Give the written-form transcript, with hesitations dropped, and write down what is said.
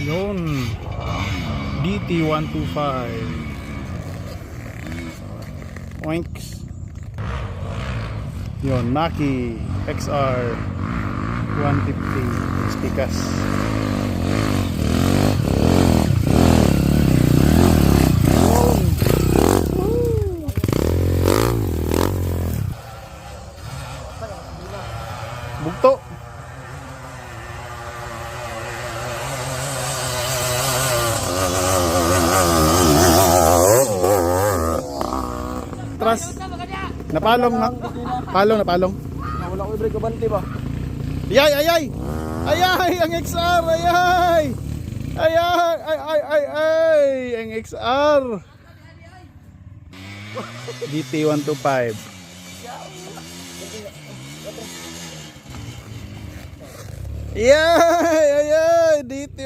Yun. DT125. Oinks. Yun, Mackie XR 150 Spikas. Bugto. Tras. Napalong na. Napalong. Wala ko i-break kabante ba? Ayay! Ayay! Ang XR! Ayay! Ang XR! DT125. Ayay! DT